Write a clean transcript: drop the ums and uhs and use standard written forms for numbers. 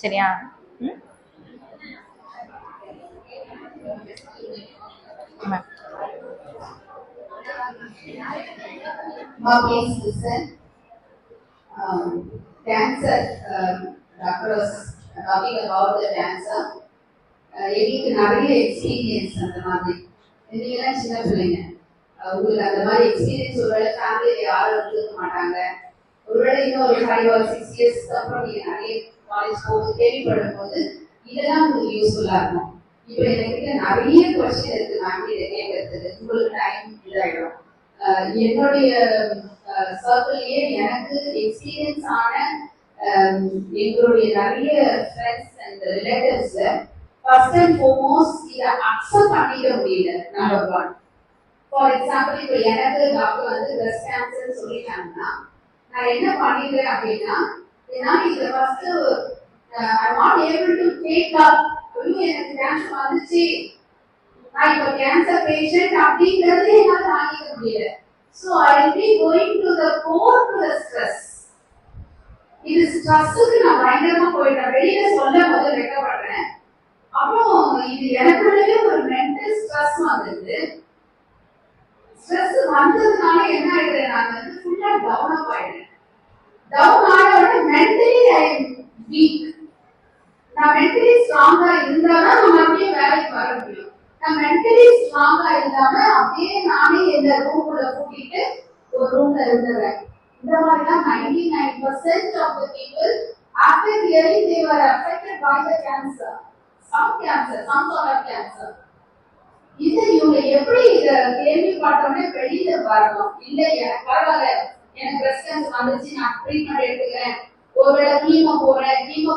சரியா? Cancer, doctor was talking about the cancer. எங்களுக்கு நிறைய எக்ஸ்பீரியன்ஸ் அந்த மாதிரி நீங்களாம் சின்ன பிள்ளைங்க, உங்களுக்கு அந்த மாதிரி எக்ஸ்பீரியன்ஸ் ஒருவேளை ஃபேமிலியில யாரும் இருக்க மாட்டாங்க. ஒருவேளை இன்னும் ஒரு 5 or 6 years அப்புறம் நீங்க நிறைய காலேஜ் போது கேள்விப்படும் போது இதெல்லாம் உங்களுக்கு யூஸ்ஃபுல்லா இருக்கும். இப்போ என்கிட்ட நிறைய கொஸ்டின் இருக்கு மேம், இதை கேட்கறதுக்கு உங்களுக்கு டைம் இதாயிடும். என்னுடைய சர்க்கிள்லயே எனக்கு எக்ஸ்பீரியன்ஸ் ஆன எங்களுடைய நிறைய ஃப்ரெண்ட்ஸ் அண்ட் ரிலேட்டிவ்ஸ்ல ஃபர்ஸ்ட் அண்ட் ஃபோர்மோஸ்ட் இதை அக்செப்ட் பண்ணிக்க முடியல. நம்பர் 1. ஃபார் எக்ஸாம்பிள், இப்போ எனக்கு டாக்டர் வந்து பிரஸ்ட் கேன்சர் சொல்லிட்டாங்கன்னா நான் என்ன பண்ணிடுறேன் அப்படின்னா, நான் இதை first I not able to take up. ஐயோ எனக்கு கேன்சர் வந்துச்சு, நான் இப்போ கேன்சர் பேஷண்ட் அப்படிங்கிறது என்னால தாங்கிக்க முடியல. So I will be going to the core to the stress. இது ஸ்ட்ரெஸ்ஸுக்கு நான் பயங்கரமா போயிட்டேன், வெளியில சொல்ல போது வெட்டப்படுறேன். அப்புறம் இது எனக்குள்ளே ஒரு மென்டல் ஸ்ட்ரெஸ் வந்தது. ஸ்ட்ரெஸ் வந்ததுனால என்ன ஆயிடுறேன், நான் வந்து ஃபுல்லா டவுன் அப் ஆயிடுறேன். டவுன் ஆனோட மென்டலி ஐ எம் வீக். நான் மென்டலி ஸ்ட்ராங்கா இருந்தாதான் நம்ம அப்படியே வேலைக்கு வர முடியும். நான் மென்டலி ஸ்ட்ராங்கா இல்லாம அப்படியே நானே இந்த ரூம்குள்ள கூட்டிட்டு ஒரு ரூம்ல இருந்துறேன். இந்த மாதிரி தான் 99% of the people after hearing they were affected by the cancer, some sort of cancer. இது இவங்க எப்படி இத கேள்விப்பட்டோன்னே வெளியில வரணும். இல்ல எனக்கு பரவாயில்ல, எனக்கு பிரஸ்ட் கேன்சர் வந்துச்சு, நான் ட்ரீட்மெண்ட் எடுத்துக்கிறேன், ஒருவேளை கீமோ போறேன், கீமோ